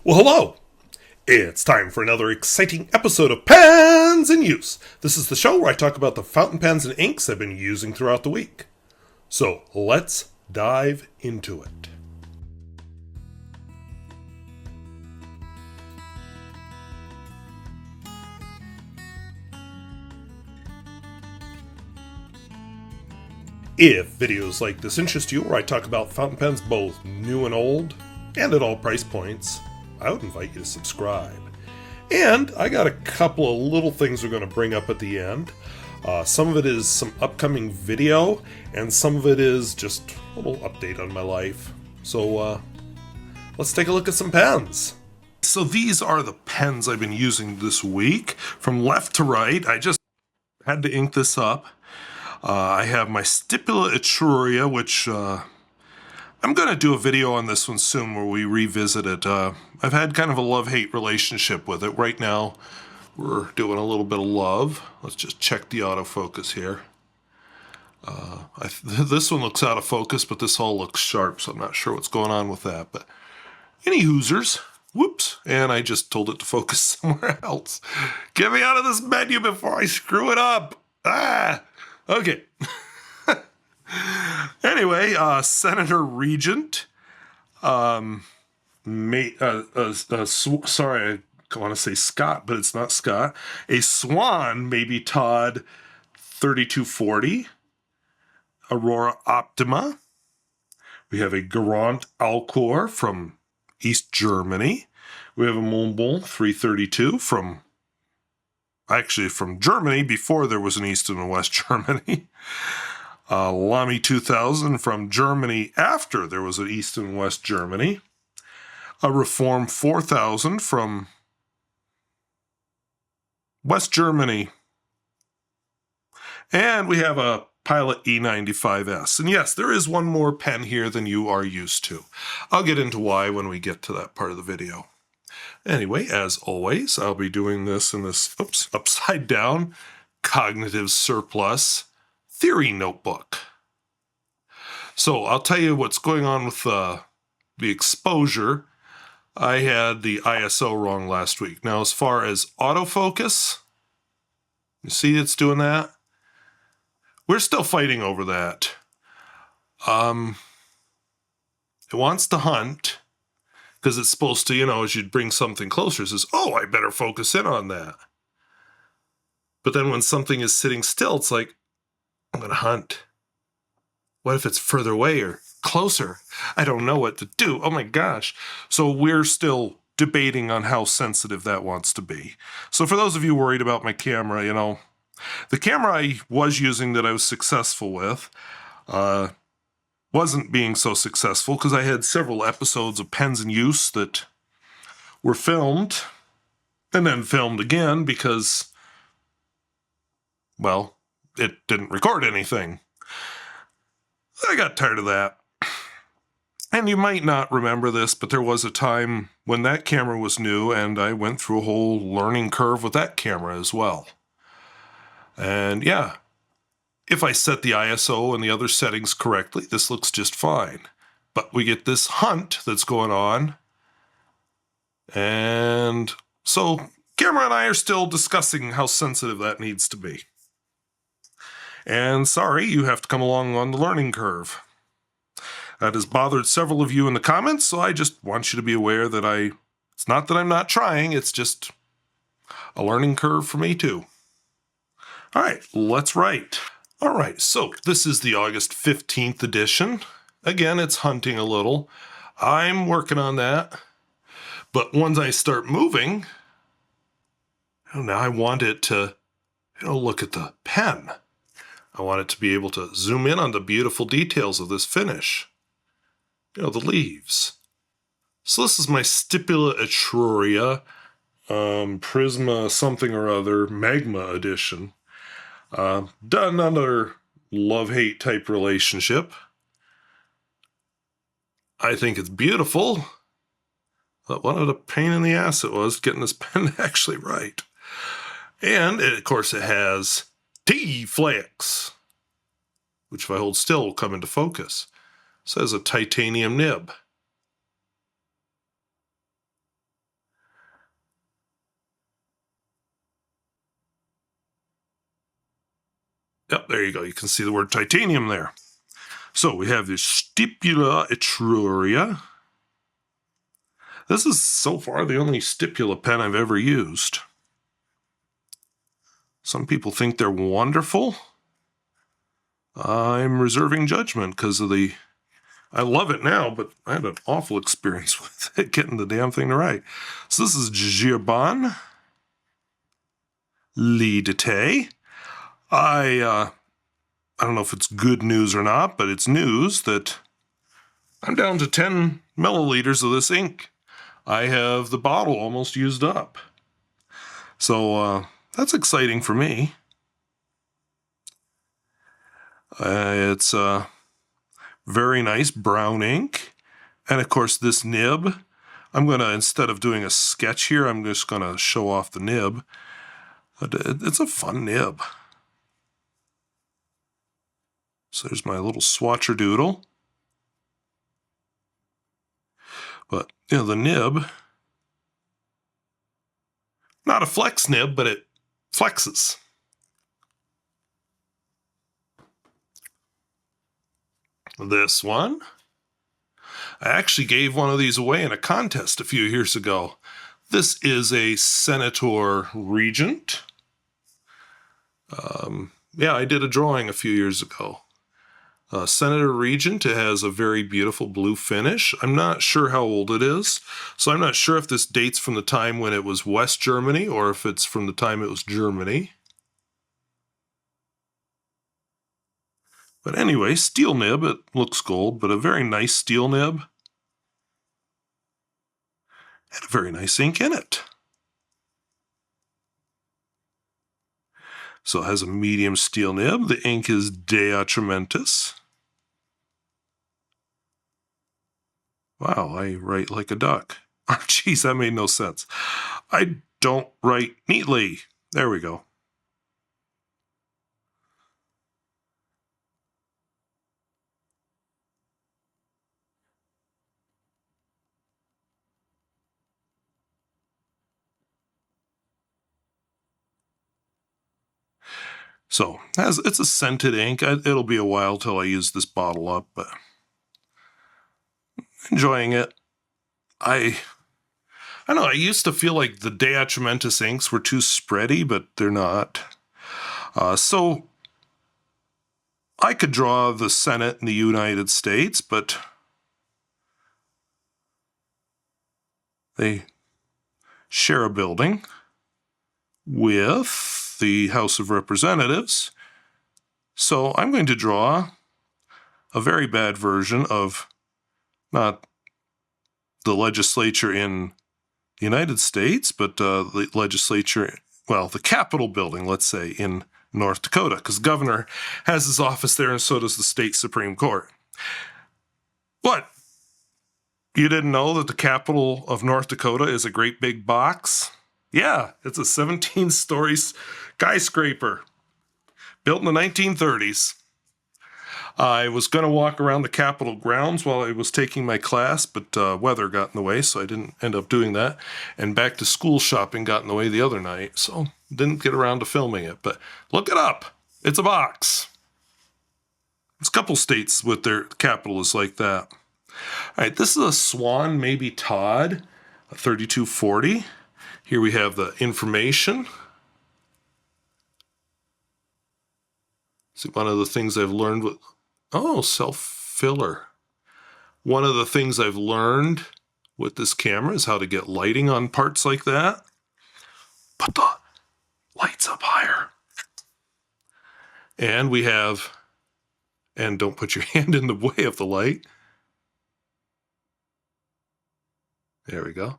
Well, hello! It's time for another exciting episode of Pens in Use. This is the show where I talk about the fountain pens and inks I've been using throughout the week. So, let's dive into it. If videos like this interest you, where I talk about fountain pens both new and old, and at all price points, I would invite you to subscribe. And I got a couple of little things we're going to bring up at the end. Some of it is some upcoming video, and some of it is just a little update on my life. So let's take a look at some pens. So these are the pens I've been using this week. From left to right, I just had to ink this up. I have my Stipula Etruria, which I'm going to do a video on this one soon where we revisit it. I've had kind of a love-hate relationship with it. Right now, we're doing a little bit of love. Let's just check the autofocus here. This one looks out of focus, but this all looks sharp, so I'm not sure what's going on with that. But any hoosers. Whoops. And I just told it to focus somewhere else. Get me out of this menu before I screw it up. Okay. Anyway, Senator Regent, sorry, I want to say Scott, but it's not Scott. A Swan, maybe Todd, 3240. Aurora Optima. We have a Garant Alkor from East Germany. We have a Montblanc 332 from Germany before there was an East and a West Germany. Lamy 2000 from Germany after there was an East and West Germany. A Reform 4000 from West Germany. And we have a Pilot E95S. And yes, there is one more pen here than you are used to. I'll get into why when we get to that part of the video. Anyway, as always, I'll be doing this in this upside down cognitive surplus theory notebook. So I'll tell you what's going on with the exposure. I had the ISO wrong last week. Now, as far as autofocus, you see it's doing that? We're still fighting over that. It wants to hunt, because it's supposed to, as you'd bring something closer, it says, oh, I better focus in on that. But then when something is sitting still, it's like, I'm going to hunt. What if it's further away or closer? I don't know what to do. Oh my gosh. So we're still debating on how sensitive that wants to be. So for those of you worried about my camera, the camera I was using that I was successful with wasn't being so successful because I had several episodes of Pens in Use that were filmed and then filmed again because, well, it didn't record anything. I got tired of that. And you might not remember this, but there was a time when that camera was new and I went through a whole learning curve with that camera as well. And yeah, if I set the ISO and the other settings correctly, this looks just fine. But we get this hunt that's going on. And so camera and I are still discussing how sensitive that needs to be. And sorry, you have to come along on the learning curve. That has bothered several of you in the comments, so I just want you to be aware that it's not that I'm not trying, it's just a learning curve for me too. All right, let's write. All right, so this is the August 15th edition. Again, it's hunting a little. I'm working on that. But once I start moving, now I want it to, look at the pen. I want it to be able to zoom in on the beautiful details of this finish. The leaves. So this is my Stipula Etruria Prisma something or other Magma edition. Done under love-hate type relationship. I think it's beautiful. But what a pain in the ass it was getting this pen actually right. And, of course, it has T-Flex, which if I hold still will come into focus. It says a titanium nib. Yep, there you go. You can see the word titanium there. So we have the Stipula Etruria. This is so far the only Stipula pen I've ever used. Some people think they're wonderful. I'm reserving judgment because of the... I love it now, but I had an awful experience with it, getting the damn thing to write. So this is Herbin. Lidete. I don't know if it's good news or not, but it's news that I'm down to 10 milliliters of this ink. I have the bottle almost used up. So that's exciting for me. It's very nice brown ink. And of course this nib, I'm going to, instead of doing a sketch here, I'm just going to show off the nib. It's a fun nib. So there's my little swatcher doodle. But, you know, the nib, not a flex nib, but it flexes. This one, I actually gave one of these away in a contest a few years ago. This is a Senator Regent. Yeah, I did a drawing a few years ago. Senator Regent, it has a very beautiful blue finish. I'm not sure how old it is, so I'm not sure if this dates from the time when it was West Germany or if it's from the time it was Germany. But anyway, steel nib, it looks gold, but a very nice steel nib. And a very nice ink in it. So it has a medium steel nib. The ink is Atramentis. Wow, I write like a duck. Oh, geez, that made no sense. I don't write neatly. There we go. So it's a scented ink. It'll be a while till I use this bottle up, but enjoying it. I don't know, I used to feel like the Atramentis inks were too spready, but they're not. So I could draw the Senate in the United States, but they share a building with the House of Representatives. So I'm going to draw a very bad version of not the legislature in the United States, but the legislature, well, the Capitol building, let's say, in North Dakota, because the governor has his office there and so does the state Supreme Court. What? You didn't know that the capital of North Dakota is a great big box? Yeah, it's a 17-story skyscraper built in the 1930s. I was going to walk around the Capitol grounds while I was taking my class, but weather got in the way, so I didn't end up doing that. And back to school shopping got in the way the other night, so didn't get around to filming it. But look it up. It's a box. There's a couple states with their capital is like that. All right, this is a Swan, maybe Todd, a 3240. Here we have the information. See, one of the things I've learned with... Oh, self-filler. One of the things I've learned with this camera is how to get lighting on parts like that. Put the lights up higher. And we have... And don't put your hand in the way of the light. There we go.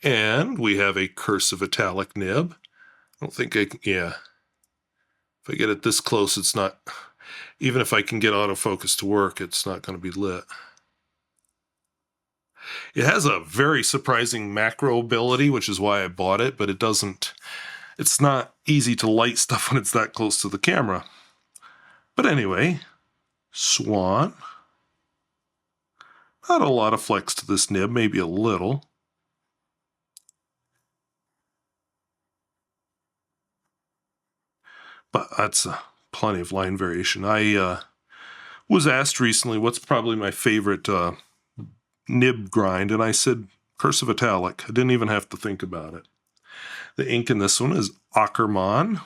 And we have a cursive italic nib. I don't think I can... Yeah. If I get it this close, it's not... Even if I can get autofocus to work, it's not going to be lit. It has a very surprising macro ability, which is why I bought it, but it doesn't... It's not easy to light stuff when it's that close to the camera. But anyway, Swan. Not a lot of flex to this nib, maybe a little. But that's a plenty of line variation. I was asked recently what's probably my favorite nib grind, and I said cursive italic. I didn't even have to think about it. The ink in this one is Akkerman,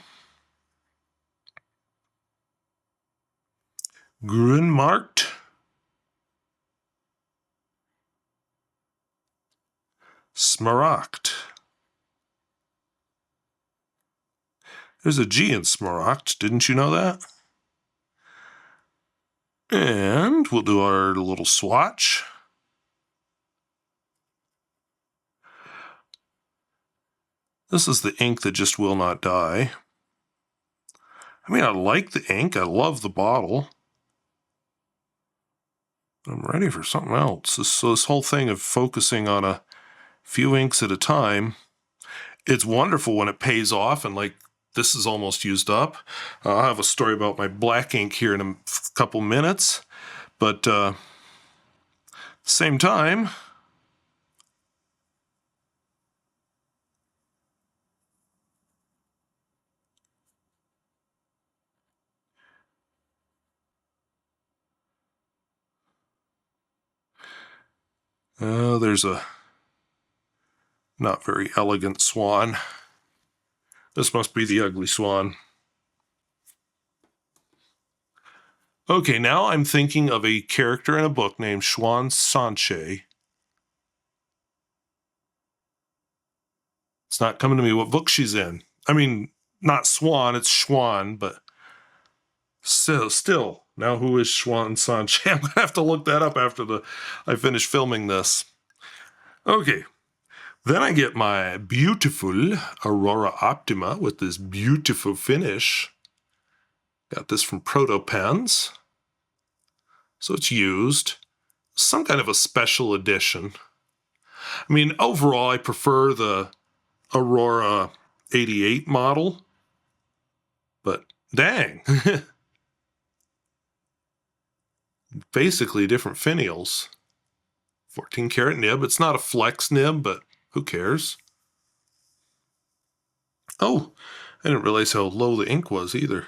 Groenmarkt, Smaragd. There's a G in Smaragd, didn't you know that? And we'll do our little swatch. This is the ink that just will not die. I mean, I like the ink. I love the bottle. I'm ready for something else. So this whole thing of focusing on a few inks at a time, it's wonderful when it pays off, and like this is almost used up. I'll have a story about my black ink here in a couple minutes, but same time, there's a not very elegant swan. This must be the ugly swan. Okay, now I'm thinking of a character in a book named Swan Sanche. It's not coming to me what book she's in. I mean, not Swan, it's Swan, but still. Now who is Swan Sanche? I'm going to have to look that up after I finish filming this. Okay. Then I get my beautiful Aurora Optima with this beautiful finish. Got this from Proto Pens. So it's used. Some kind of a special edition. I mean, overall, I prefer the Aurora 88 model. But dang. Basically different finials. 14 karat nib. It's not a flex nib, but who cares? Oh, I didn't realize how low the ink was either.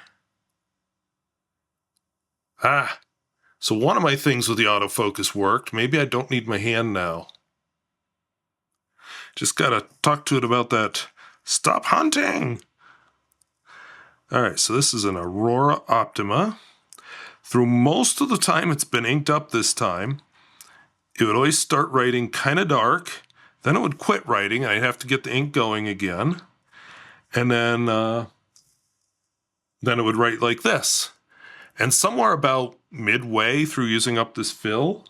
Ah, so one of my things with the autofocus worked. Maybe I don't need my hand now. Just gotta talk to it about that. Stop hunting! Alright, so this is an Aurora Optima. Through most of the time it's been inked up this time. It would always start writing kind of dark. Then it would quit writing, and I'd have to get the ink going again. And then it would write like this. And somewhere about midway through using up this fill,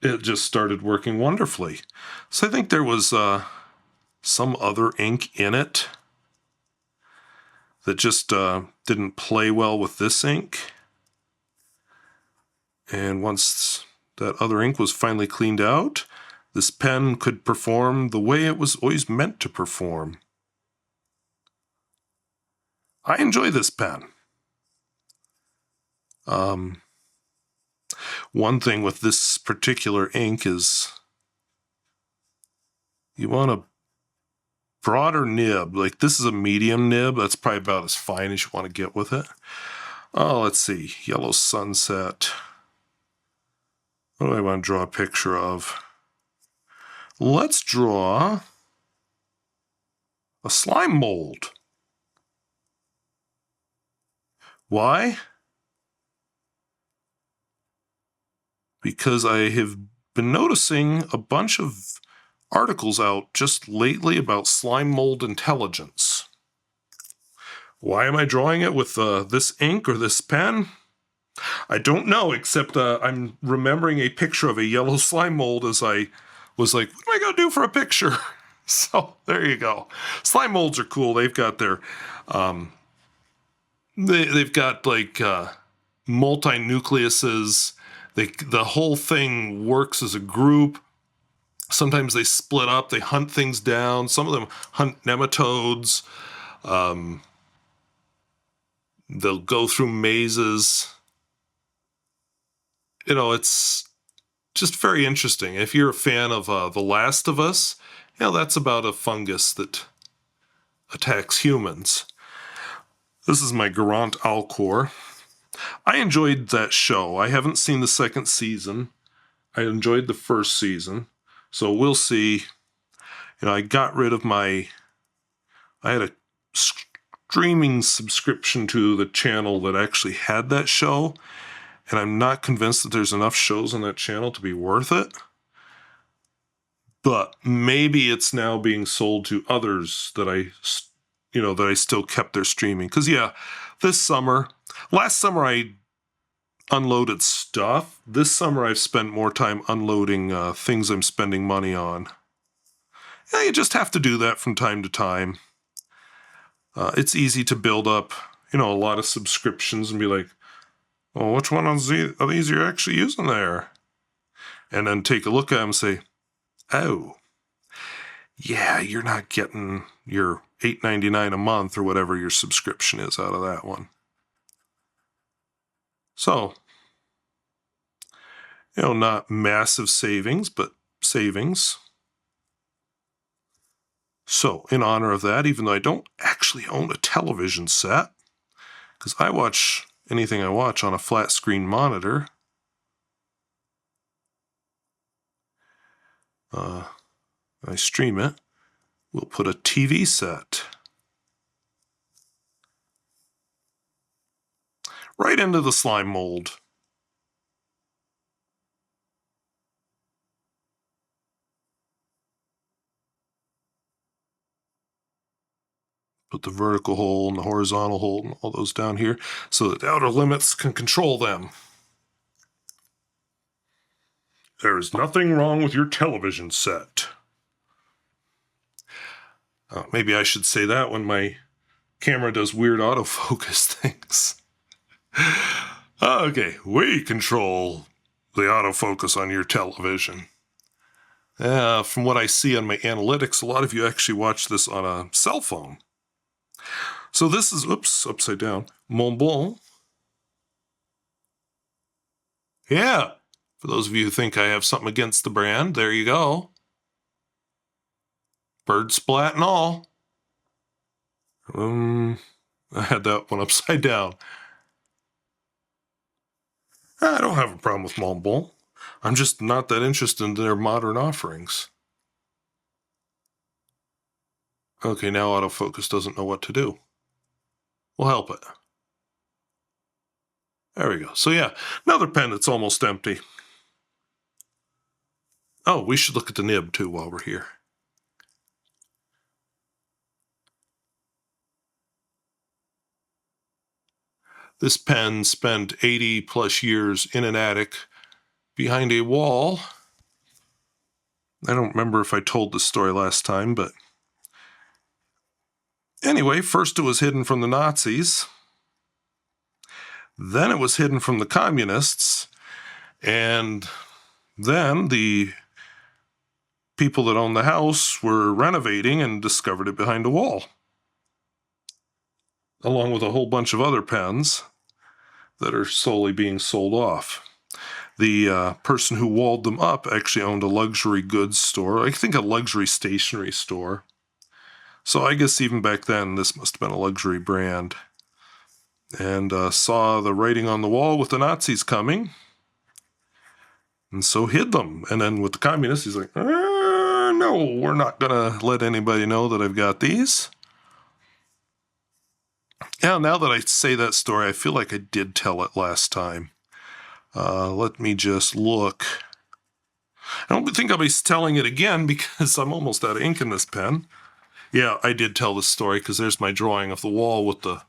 it just started working wonderfully. So I think there was some other ink in it that just didn't play well with this ink. And once that other ink was finally cleaned out, this pen could perform the way it was always meant to perform. I enjoy this pen. One thing with this particular ink is you want a broader nib. Like this is a medium nib. That's probably about as fine as you want to get with it. Oh, let's see. Yellow sunset. What do I want to draw a picture of? Let's draw a slime mold. Why? Because I have been noticing a bunch of articles out just lately about slime mold intelligence. Why am I drawing it with this ink or this pen? I don't know, except I'm remembering a picture of a yellow slime mold as I was like, what am I going to do for a picture? So there you go. Slime molds are cool. They've got their, they've got like multi-nucleuses. The whole thing works as a group. Sometimes they split up. They hunt things down. Some of them hunt nematodes. They'll go through mazes. You know, it's just very interesting. If you're a fan of The Last of Us, you know, that's about a fungus that attacks humans. This is my Garant Alkor. I enjoyed that show. I haven't seen the second season. I enjoyed the first season. So we'll see. You know, I got rid of I had a streaming subscription to the channel that actually had that show. And I'm not convinced that there's enough shows on that channel to be worth it. But maybe it's now being sold to others that that I still kept their streaming. Because, yeah, last summer I unloaded stuff. This summer I've spent more time unloading things I'm spending money on. Yeah, you just have to do that from time to time. It's easy to build up, a lot of subscriptions and be like, well, which one of these you're actually using there? And then take a look at them and say, oh, yeah, you're not getting your $8.99 a month or whatever your subscription is out of that one. So, not massive savings, but savings. So, in honor of that, even though I don't actually own a television set, because I watch anything I watch on a flat screen monitor, I stream it, we'll put a TV set right into the slime mold. Put the vertical hole and the horizontal hole and all those down here so that the outer limits can control them. There is nothing wrong with your television set. Maybe I should say that when my camera does weird autofocus things. Okay, we control the autofocus on your television. From what I see on my analytics, a lot of you actually watch this on a cell phone. So this is, upside down, Montblanc. Yeah, for those of you who think I have something against the brand, there you go. Bird splat and all. I had that one upside down. I don't have a problem with Montblanc. I'm just not that interested in their modern offerings. Okay, now autofocus doesn't know what to do. We'll help it. There we go. So yeah, another pen that's almost empty. Oh, we should look at the nib too while we're here. This pen spent 80 plus years in an attic behind a wall. I don't remember if I told this story last time, but anyway, first it was hidden from the Nazis. Then it was hidden from the communists. And then the people that owned the house were renovating and discovered it behind a wall, along with a whole bunch of other pens that are slowly being sold off. The person who walled them up actually owned a luxury goods store, I think a luxury stationery store. So I guess even back then, this must have been a luxury brand. And saw the writing on the wall with the Nazis coming, and so hid them. And then with the communists, he's like, no, we're not going to let anybody know that I've got these. Yeah, now that I say that story, I feel like I did tell it last time. Let me just look. I don't think I'll be telling it again because I'm almost out of ink in this pen. Yeah, I did tell this story because there's my drawing of the wall with the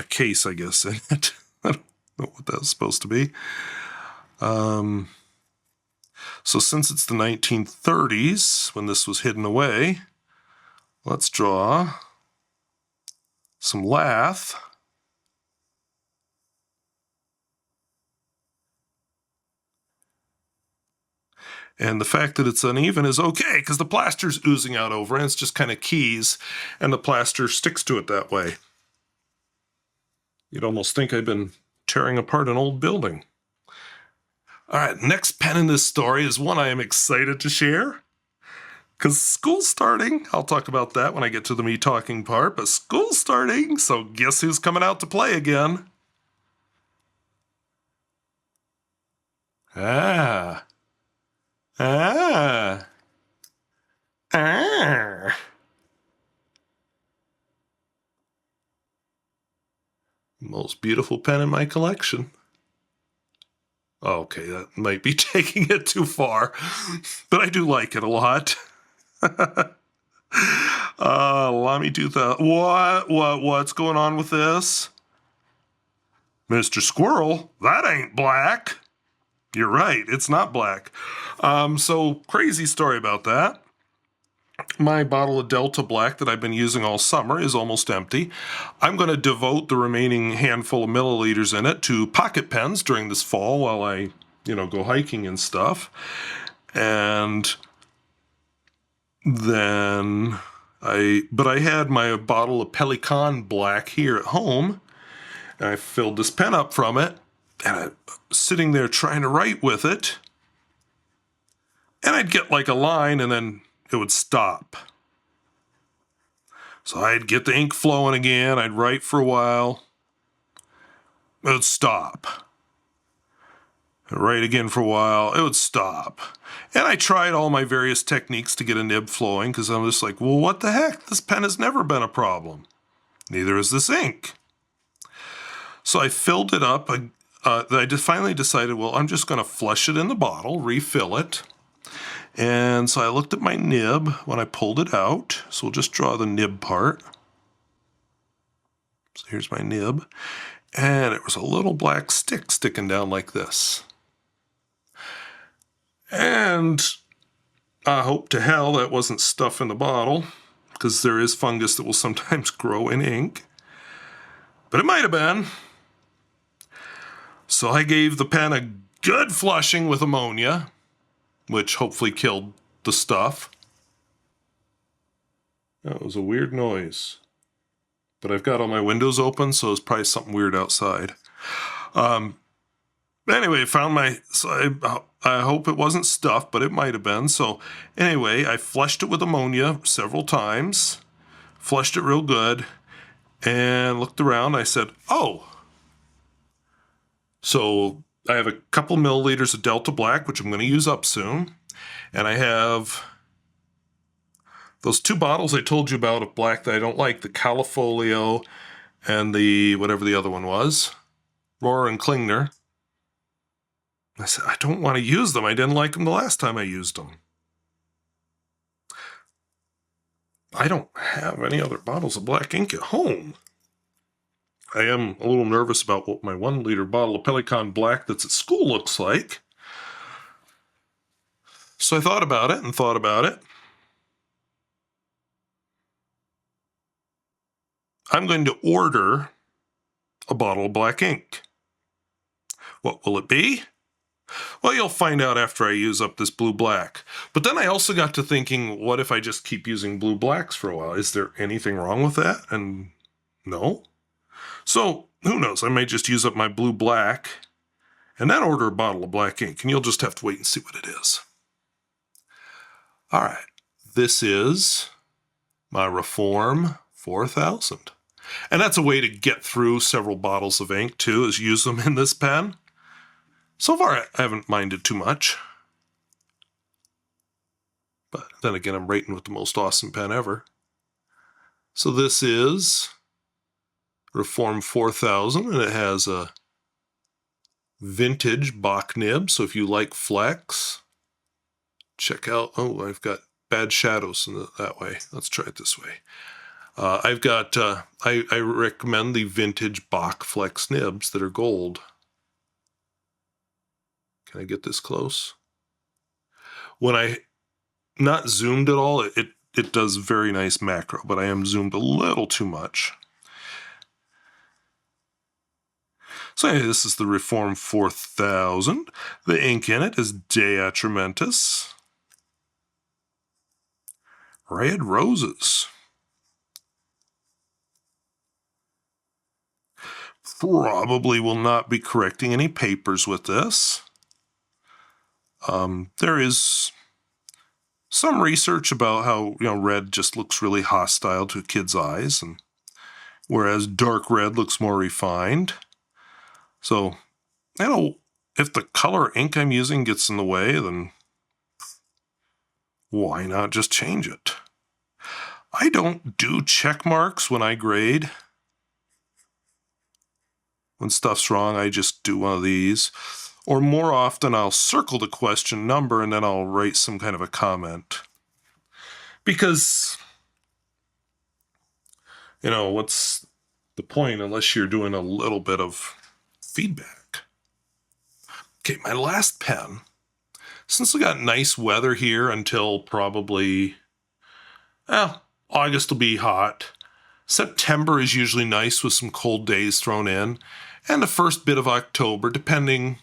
case, I guess, in it. I don't know what that's supposed to be. So since it's the 1930s, when this was hidden away, let's draw some lath. And the fact that it's uneven is okay, because the plaster's oozing out over it, and it's just kind of keys, and the plaster sticks to it that way. You'd almost think I've been tearing apart an old building. All right, next pen in this story is one I am excited to share. Because school's starting. I'll talk about that when I get to the me talking part, but school's starting, so guess who's coming out to play again? Ah. Ah. Ah. Most beautiful pen in my collection. Okay, that might be taking it too far, but I do like it a lot. Lamy 2000. What's going on with this? Mr. Squirrel, that ain't black. You're right, it's not black. So crazy story about that. My bottle of Delta Black that I've been using all summer is almost empty. I'm going to devote the remaining handful of milliliters in it to pocket pens during this fall while I, go hiking and stuff. And then I had my bottle of Pelican Black here at home. And I filled this pen up from it, and I'm sitting there trying to write with it. And I'd get like a line, and then it would stop. So I'd get the ink flowing again. I'd write for a while. It would stop. I'd write again for a while. It would stop. And I tried all my various techniques to get a nib flowing because I'm just like, well, what the heck? This pen has never been a problem. Neither is this ink. So I filled it up. I just finally decided, well, I'm just going to flush it in the bottle, refill it. And so I looked at my nib when I pulled it out. So we'll just draw the nib part. So here's my nib. And it was a little black stick sticking down like this. And I hope to hell that wasn't stuff in the bottle, because there is fungus that will sometimes grow in ink. But it might have been. So I gave the pen a good flushing with ammonia, which hopefully killed the stuff. That was a weird noise. But I've got all my windows open, so it's probably something weird outside. Anyway, I hope it wasn't stuff, but it might have been. So anyway, I flushed it with ammonia several times, flushed it real good, and looked around. I said, oh. So I have a couple milliliters of Delta Black, which I'm going to use up soon. And I have those two bottles I told you about of black that I don't like, the Califolio and the whatever the other one was, Rohrer and Klingner. I said, I don't want to use them. I didn't like them the last time I used them. I don't have any other bottles of black ink at home. I am a little nervous about what my 1 liter bottle of Pelican Black that's at school looks like. So I thought about it and thought about it. I'm going to order a bottle of black ink. What will it be? Well, you'll find out after I use up this blue black. But then I also got to thinking, what if I just keep using blue blacks for a while? Is there anything wrong with that? And no. So who knows? I may just use up my blue black and then order a bottle of black ink. And you'll just have to wait and see what it is. All right. This is my Reform 4000. And that's a way to get through several bottles of ink too, is use them in this pen. So far, I haven't minded too much. But then again, I'm writing with the most awesome pen ever. So this is Reform 4000, and it has a vintage Bach nib. So if you like flex, check out, oh, I've got bad shadows in that way. Let's try it this way. I've got, I recommend the vintage Bach flex nibs that are gold. Can I get this close? When I not zoomed at all, it does very nice macro, but I am zoomed a little too much. So anyway, this is the Reform 4000. The ink in it is De Atramentis. Red Roses. Probably will not be correcting any papers with this. There is some research about how, red just looks really hostile to a kid's eyes, and whereas dark red looks more refined. So, if the color ink I'm using gets in the way, then why not just change it? I don't do check marks when I grade. When stuff's wrong, I just do one of these. Or more often, I'll circle the question number and then I'll write some kind of a comment. Because, what's the point unless you're doing a little bit of feedback? Okay, my last pen. Since we got nice weather here until probably, August will be hot. September is usually nice with some cold days thrown in. And the first bit of October, depending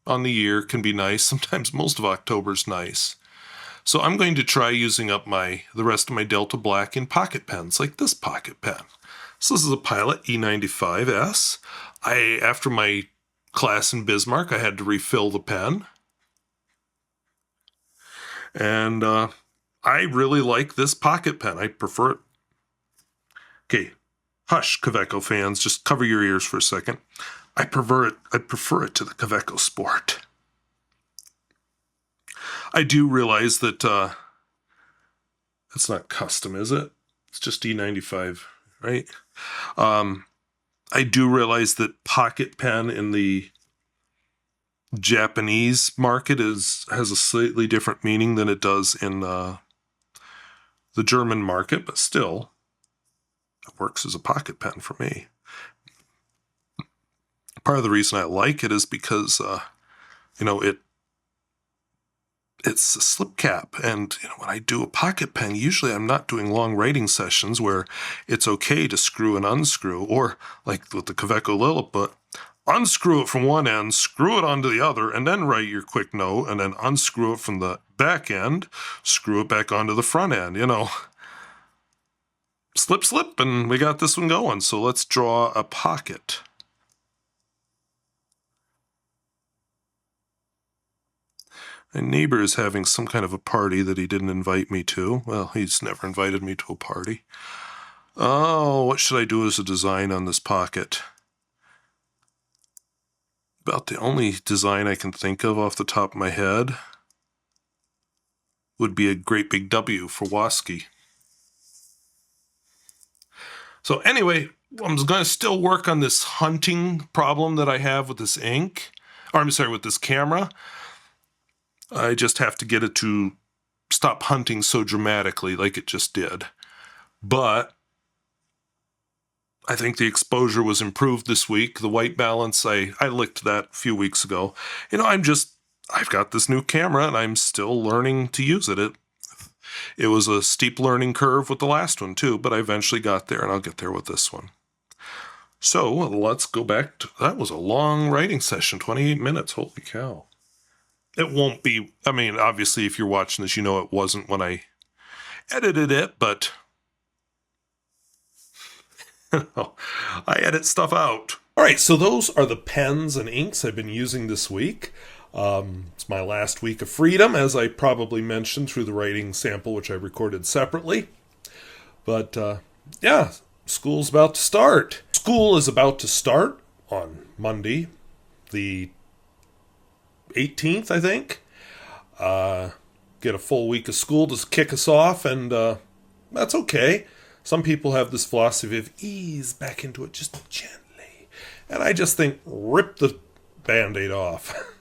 on the year, can be nice. Sometimes most of October's nice. So I'm going to try using up the rest of my Delta Black in pocket pens, like this pocket pen. So this is a Pilot E95S. After my class in Bismarck, I had to refill the pen. And I really like this pocket pen. I prefer it. Okay, hush, Kaweco fans. Just cover your ears for a second. I prefer it to the Kaweco Sport. I do realize that it's not custom, is it? It's just E95, right? I do realize that pocket pen in the Japanese market has a slightly different meaning than it does in the German market, but still, it works as a pocket pen for me. Part of the reason I like it is because, it's a slip cap, and when I do a pocket pen, usually I'm not doing long writing sessions where it's okay to screw and unscrew, or like with the Kaweco Lilliput, unscrew it from one end, screw it onto the other, and then write your quick note, and then unscrew it from the back end, screw it back onto the front end, Slip, and we got this one going. So let's draw a pocket. My neighbor is having some kind of a party that he didn't invite me to. Well, he's never invited me to a party. Oh, what should I do as a design on this pocket? About the only design I can think of off the top of my head would be a great big W for Waski. So anyway, I'm going to still work on this hunting problem that I have with this ink. With this camera. I just have to get it to stop hunting so dramatically like it just did. But I think the exposure was improved this week. The white balance, I licked that a few weeks ago. I've got this new camera and I'm still learning to use it. It was a steep learning curve with the last one too, but I eventually got there, and I'll get there with this one. So let's go back to, that was a long writing session, 28 minutes, holy cow. It won't be, obviously if you're watching this, it wasn't when I edited it, but I edit stuff out. All right, so those are the pens and inks I've been using this week. It's my last week of freedom, as I probably mentioned through the writing sample, which I recorded separately. But, school's about to start. School is about to start on Monday, the 18th, I think. Get a full week of school to kick us off, and that's okay. Some people have this philosophy of ease back into it just gently. And I just think, rip the Band-Aid off.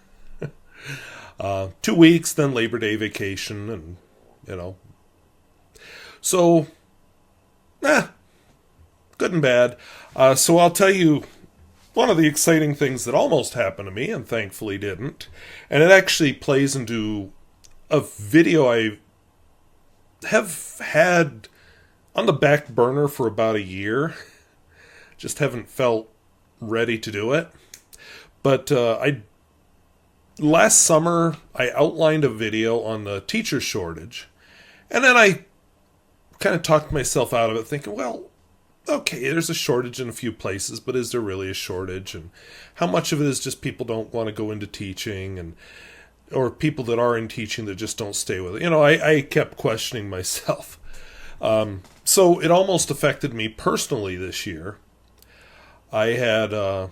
2 weeks, then Labor Day vacation, and, So, good and bad. So I'll tell you one of the exciting things that almost happened to me, and thankfully didn't. And it actually plays into a video I have had on the back burner for about a year. Just haven't felt ready to do it. But last summer, I outlined a video on the teacher shortage. And then I kind of talked myself out of it, thinking, well, okay, there's a shortage in a few places, but is there really a shortage? And how much of it is just people don't want to go into teaching? And or people that are in teaching that just don't stay with it. I kept questioning myself. So it almost affected me personally this year. I had, I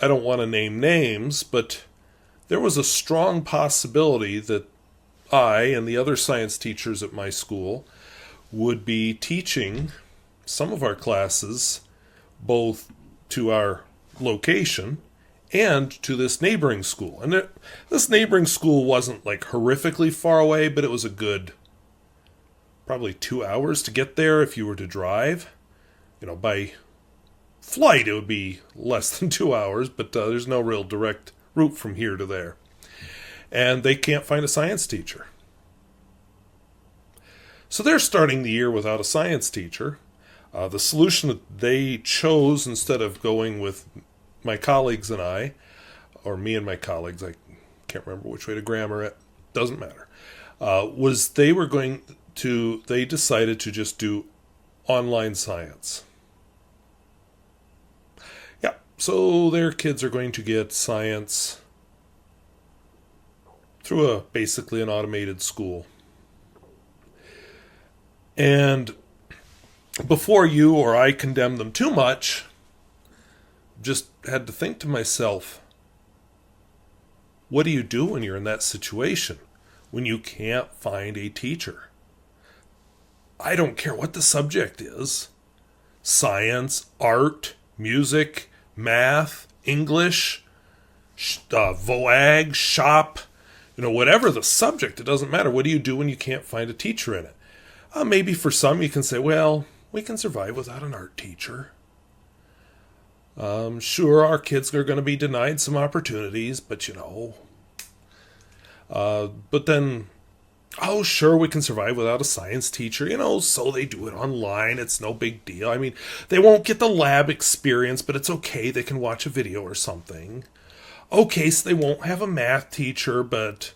don't want to name names, but there was a strong possibility that I and the other science teachers at my school would be teaching some of our classes both to our location and to this neighboring school. And this neighboring school wasn't like horrifically far away, but it was a good probably 2 hours to get there if you were to drive. By flight it would be less than 2 hours, but there's no real direct route from here to there. And they can't find a science teacher. So they're starting the year without a science teacher. The solution that they chose, instead of going with my colleagues and I, or me and my colleagues, I can't remember which way to grammar it, doesn't matter, was they decided to just do online science. Yeah, so their kids are going to get science through basically an automated school. And before you or I condemn them too much, just had to think to myself, what do you do when you're in that situation? When you can't find a teacher? I don't care what the subject is. Science, art, music, math, English, voag, shop, whatever the subject, it doesn't matter. What do you do when you can't find a teacher in it? Maybe for some you can say, well, we can survive without an art teacher. Sure, our kids are going to be denied some opportunities, but but then, oh, sure, we can survive without a science teacher, so they do it online. It's no big deal. I mean, they won't get the lab experience, but it's okay. They can watch a video or something. Okay, so they won't have a math teacher, but,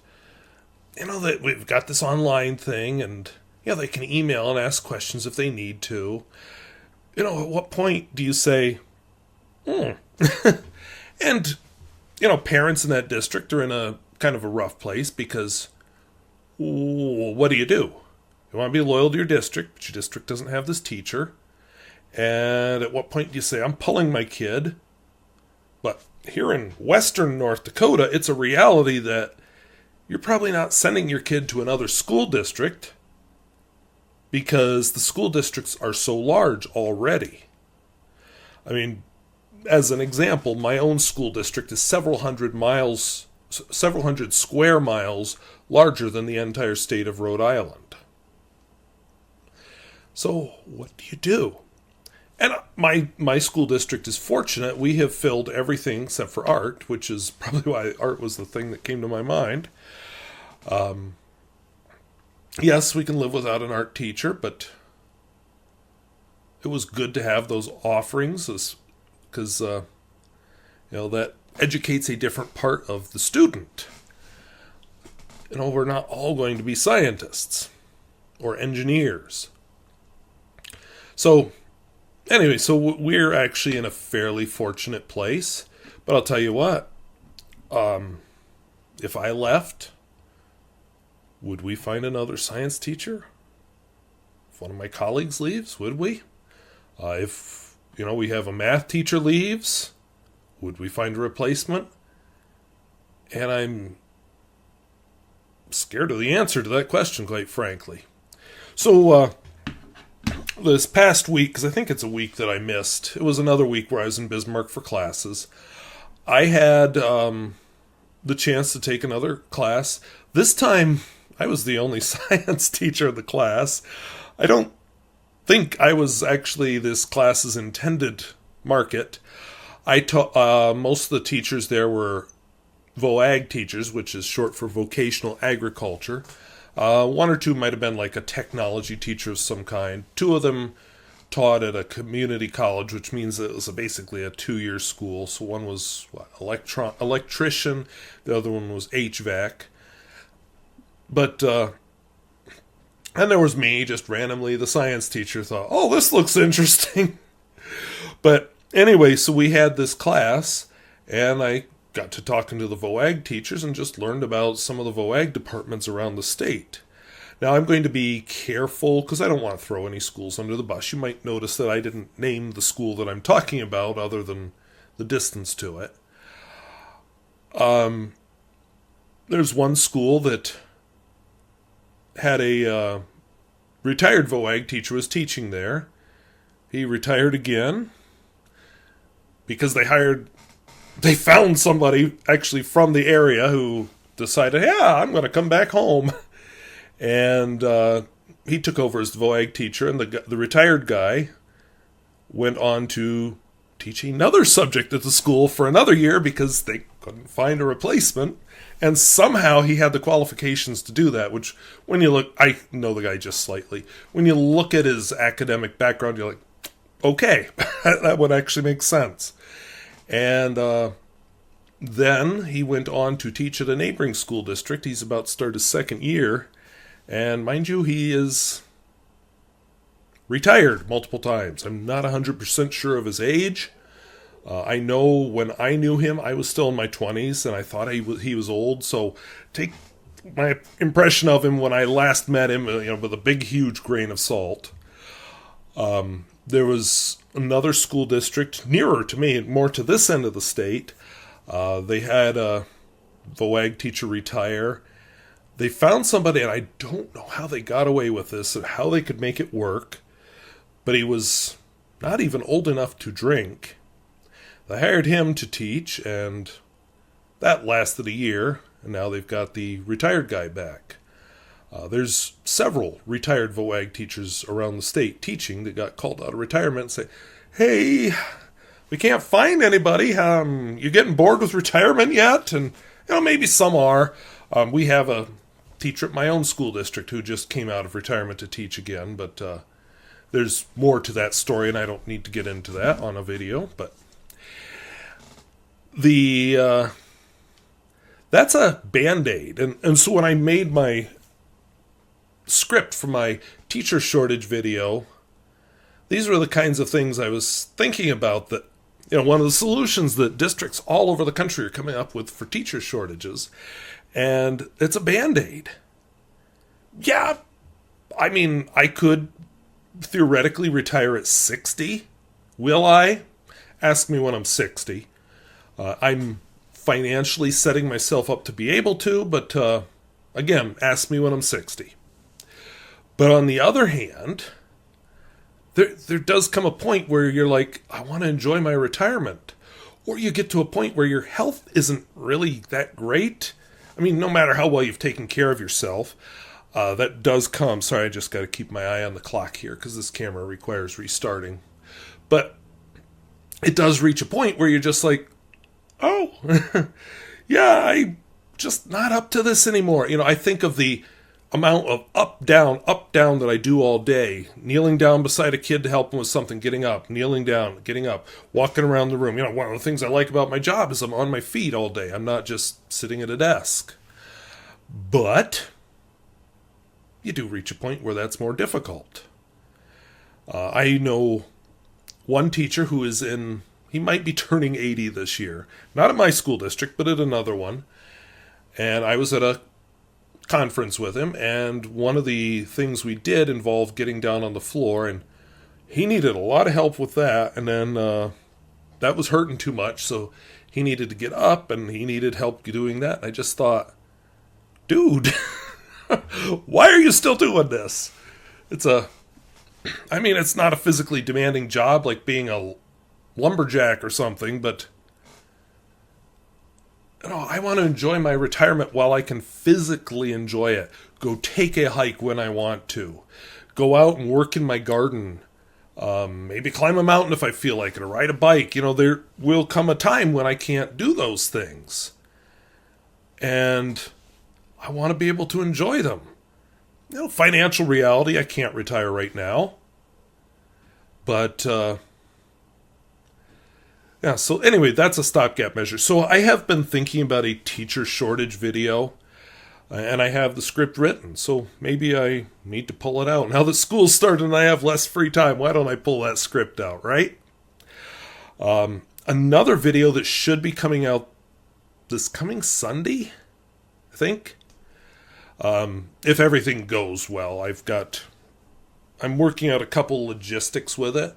that we've got this online thing, and, they can email and ask questions if they need to. At what point do you say, And, parents in that district are in a kind of a rough place because, what do? You want to be loyal to your district, but your district doesn't have this teacher. And at what point do you say, I'm pulling my kid? But here in western North Dakota, it's a reality that you're probably not sending your kid to another school district because the school districts are so large already. I mean, as an example, my own school district is several hundred square miles larger than the entire state of Rhode Island. So what do you do? And my school district is fortunate. We have filled everything except for art, which is probably why art was the thing that came to my mind. Yes, we can live without an art teacher, but it was good to have those offerings because, that educates a different part of the student. We're not all going to be scientists or engineers. So, anyway, so we're actually in a fairly fortunate place. But I'll tell you what, if I left, would we find another science teacher? If one of my colleagues leaves, would we? If, we have a math teacher leaves, would we find a replacement? And I'm scared of the answer to that question, quite frankly. So, this past week, because I think it's a week that I missed, it was another week where I was in Bismarck for classes. I had the chance to take another class. This time, I was the only science teacher in the class. I don't think I was actually this class's intended market. I taught most of the teachers there were VOAG teachers, which is short for vocational agriculture. One or two might have been like a technology teacher of some kind. Two of them taught at a community college, which means that it was basically a 2-year school. So one was electrician, the other one was HVAC. But, and there was me, just randomly, the science teacher thought, oh, this looks interesting. But anyway, so we had this class, and I got to talking to the VOAG teachers and just learned about some of the VOAG departments around the state. Now, I'm going to be careful because I don't want to throw any schools under the bus. You might notice that I didn't name the school that I'm talking about other than the distance to it. There's one school that had a retired VOAG teacher was teaching there. He retired again because they found somebody actually from the area who decided, yeah, I'm going to come back home. And he took over as the VOAG teacher, and the retired guy went on to teach another subject at the school for another year because they couldn't find a replacement. And somehow he had the qualifications to do that, which when you look, I know the guy just slightly. When you look at his academic background, you're like, okay, that would actually make sense. And then he went on to teach at a neighboring school district. He's about to start his second year. And mind you, he is retired multiple times. I'm not 100% sure of his age. I know when I knew him, I was still in my 20s, and I thought he was old. So take my impression of him when I last met him, with a big, huge grain of salt. There was another school district nearer to me, more to this end of the state. They had a VOAG teacher retire. They found somebody, and I don't know how they got away with this or how they could make it work, but he was not even old enough to drink. They hired him to teach, and that lasted a year, and now they've got the retired guy back. There's several retired VOAG teachers around the state teaching that got called out of retirement and say, hey, we can't find anybody. You getting bored with retirement yet? And maybe some are. We have a teacher at my own school district who just came out of retirement to teach again, but there's more to that story, and I don't need to get into that on a video. But that's a Band-Aid. And so when I made my script for my teacher shortage video, these were the kinds of things I was thinking about, that one of the solutions that districts all over the country are coming up with for teacher shortages. And it's a Band-Aid. Yeah, I mean, I could theoretically retire at 60. Will I? Ask me when I'm 60. I'm financially setting myself up to be able to, but again, ask me when I'm 60. But on the other hand, there does come a point where you're like, I want to enjoy my retirement. Or you get to a point where your health isn't really that great. I mean, no matter how well you've taken care of yourself, that does come. Sorry, I just got to keep my eye on the clock here because this camera requires restarting. But it does reach a point where you're just like, oh, yeah, I'm just not up to this anymore. I think of the amount of up, down that I do all day. Kneeling down beside a kid to help him with something, getting up, kneeling down, getting up, walking around the room. One of the things I like about my job is I'm on my feet all day. I'm not just sitting at a desk. But you do reach a point where that's more difficult. I know one teacher who is he might be turning 80 this year. Not at my school district, but at another one. And I was at a conference with him, and one of the things we did involved getting down on the floor, and he needed a lot of help with that, and then that was hurting too much, so he needed to get up, and he needed help doing that. And I just thought, dude, why are you still doing this? It's not a physically demanding job like being a lumberjack or something, but I want to enjoy my retirement while I can physically enjoy it. Go take a hike when I want to. Go out and work in my garden. Maybe climb a mountain if I feel like it, or ride a bike. There will come a time when I can't do those things. And I want to be able to enjoy them. Financial reality, I can't retire right now. But yeah, so anyway, that's a stopgap measure. So I have been thinking about a teacher shortage video, and I have the script written, so maybe I need to pull it out. Now that school's started and I have less free time, why don't I pull that script out, right? Another video that should be coming out this coming Sunday, I think. If everything goes well. I'm working out a couple logistics with it,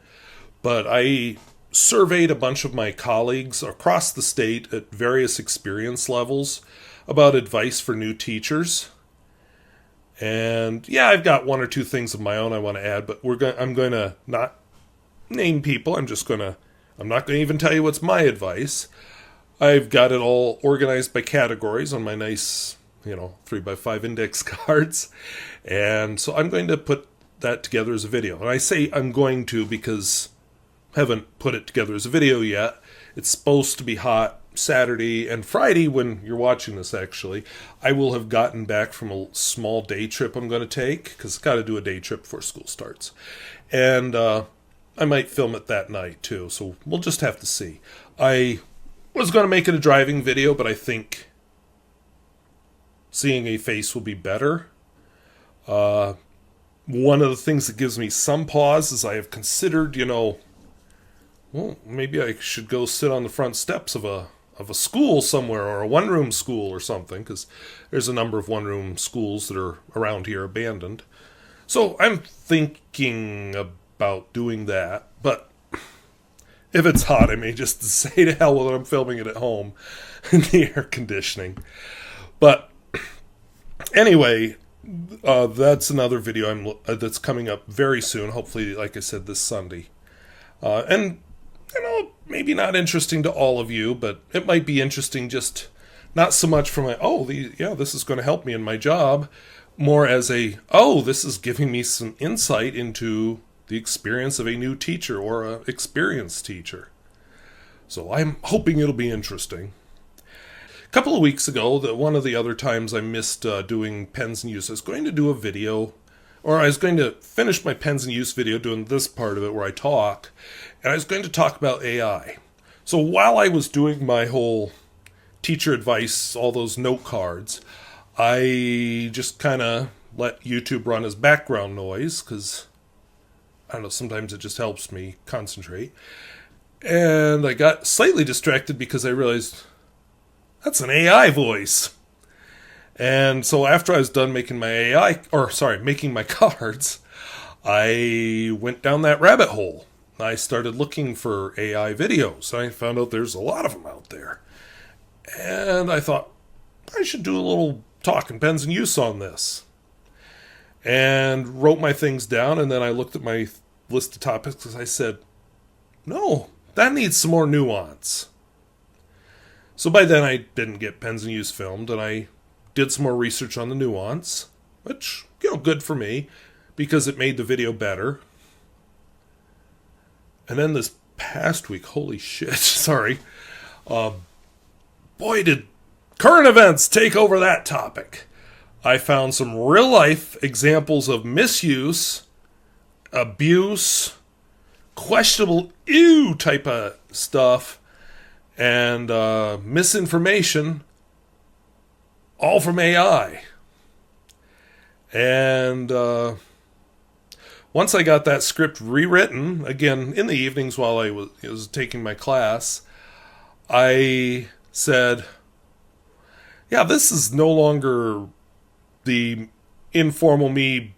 but I surveyed a bunch of my colleagues across the state at various experience levels about advice for new teachers. And yeah, I've got one or two things of my own I want to add, but I'm going to not name people. I'm not going to even tell you what's my advice. I've got it all organized by categories on my nice, 3x5 index cards. And so I'm going to put that together as a video. And I say I'm going to because I haven't put it together as a video yet. It's supposed to be hot Saturday and Friday when you're watching this, actually. I will have gotten back from a small day trip I'm going to take, because I've got to do a day trip before school starts. And I might film it that night, too. So we'll just have to see. I was going to make it a driving video, but I think seeing a face will be better. One of the things that gives me some pause is I have considered, well, maybe I should go sit on the front steps of a school somewhere, or a one-room school or something, because there's a number of one-room schools that are around here abandoned. So I'm thinking about doing that, but if it's hot, I may just say to hell with it, I'm filming it at home in the air conditioning. But anyway, that's another video that's coming up very soon, hopefully, like I said, this Sunday. And maybe not interesting to all of you, but it might be interesting, just not so much from this is going to help me in my job, more as this is giving me some insight into the experience of a new teacher or an experienced teacher. So I'm hoping it'll be interesting. A couple of weeks ago, one of the other times I missed doing pens in use, I was going to do a video, or I was going to finish my pens in use video doing this part of it where I talk, and I was going to talk about AI. So while I was doing my whole teacher advice, all those note cards, I just kind of let YouTube run as background noise, because, I don't know, sometimes it just helps me concentrate. And I got slightly distracted because I realized that's an AI voice. And so after I was done making making my cards, I went down that rabbit hole. I started looking for AI videos. I found out there's a lot of them out there. And I thought, I should do a little talk and pens in use on this. And wrote my things down, and then I looked at my list of topics, and I said, no, that needs some more nuance. So by then I didn't get pens in use filmed, and I did some more research on the nuance, which, good for me, because it made the video better. And then this past week, holy shit, sorry, boy, did current events take over that topic. I found some real-life examples of misuse, abuse, questionable type of stuff, and misinformation, all from AI. And once I got that script rewritten, again, in the evenings while I was taking my class, I said, yeah, this is no longer the informal me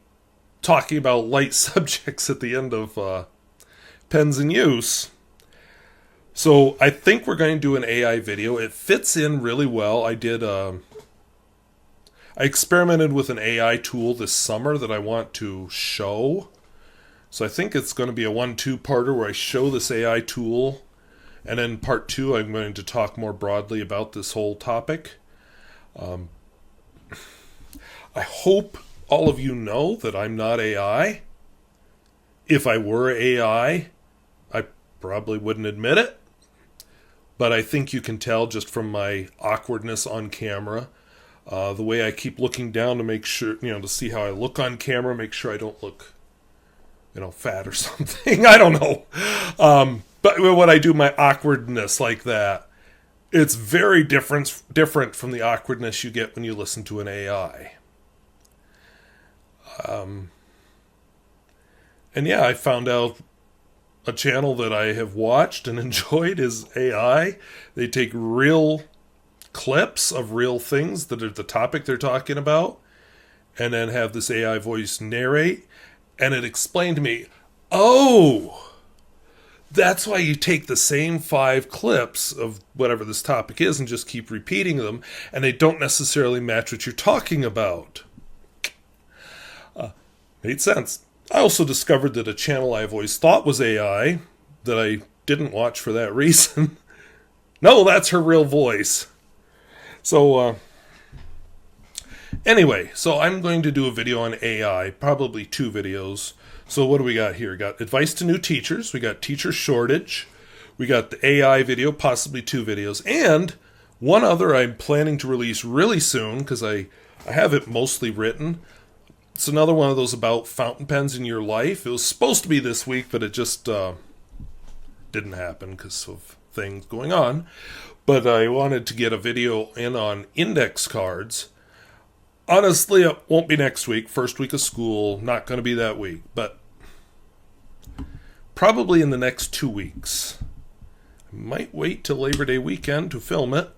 talking about light subjects at the end of Pens in Use. So I think we're going to do an AI video. It fits in really well. I experimented with an AI tool this summer that I want to show. So I think it's going to be a 1-2-parter where I show this AI tool, and in part 2 I'm going to talk more broadly about this whole topic. I hope all of you know that I'm not AI. If I were AI, I probably wouldn't admit it. But I think you can tell just from my awkwardness on camera, the way I keep looking down to make sure, to see how I look on camera, make sure I don't look, fat or something. I don't know. But when I do my awkwardness like that, it's very different from the awkwardness you get when you listen to an AI. And yeah, I found out a channel that I have watched and enjoyed is AI. They take real clips of real things that are the topic they're talking about, and then have this AI voice narrate, and it explained to me, oh, that's why you take the same 5 clips of whatever this topic is and just keep repeating them, and they don't necessarily match what you're talking about. Made sense. I also discovered that a channel I've always thought was AI, that I didn't watch for that reason. No, that's her real voice. So, anyway, so I'm going to do a video on AI, probably 2 videos. So what do we got here? We got advice to new teachers. We got teacher shortage. We got the AI video, possibly 2 videos. And one other I'm planning to release really soon because I have it mostly written. It's another one of those about fountain pens in your life. It was supposed to be this week, but it just didn't happen because of things going on. But I wanted to get a video in on index cards. Honestly, it won't be next week, first week of school. Not going to be that week, but probably in the next 2 weeks. I might wait till Labor Day weekend to film it,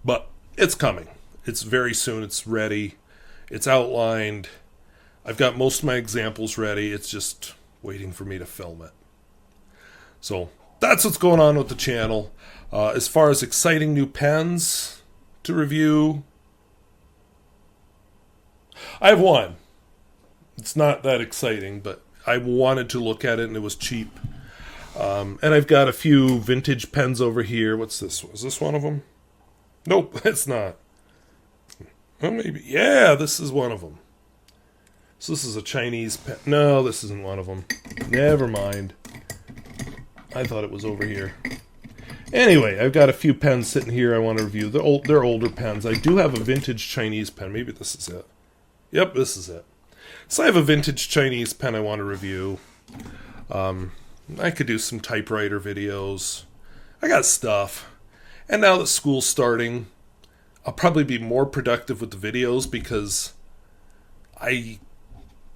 but it's coming. It's very soon. It's ready. It's outlined. I've got most of my examples ready. It's just waiting for me to film it. So that's what's going on with the channel. As far as exciting new pens to review, I have one. It's not that exciting, but I wanted to look at it and it was cheap. And I've got a few vintage pens over here. What's this? Is this one of them? Nope, it's not. Well, maybe. Yeah, this is one of them. So this is a Chinese pen. No, this isn't one of them. Never mind. I thought it was over here. Anyway, I've got a few pens sitting here I want to review. They're older pens. I do have a vintage Chinese pen. Maybe this is it. Yep, this is it. So I have a vintage Chinese pen I want to review. I could do some typewriter videos. I got stuff. And now that school's starting, I'll probably be more productive with the videos because I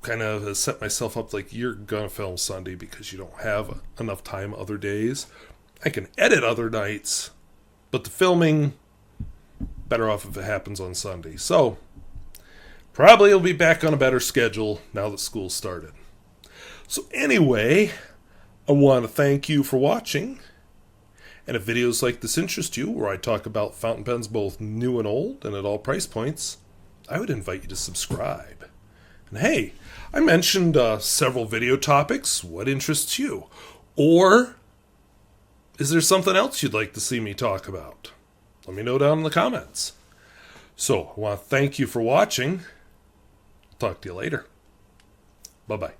kind of set myself up like you're going to film Sunday because you don't have enough time other days. I can edit other nights, but the filming, better off if it happens on Sunday. So, probably will be back on a better schedule now that school started. So anyway, I want to thank you for watching. And if videos like this interest you, where I talk about fountain pens both new and old and at all price points, I would invite you to subscribe. And hey, I mentioned several video topics. What interests you? Or is there something else you'd like to see me talk about? Let me know down in the comments. So, I want to thank you for watching. Talk to you later. Bye-bye.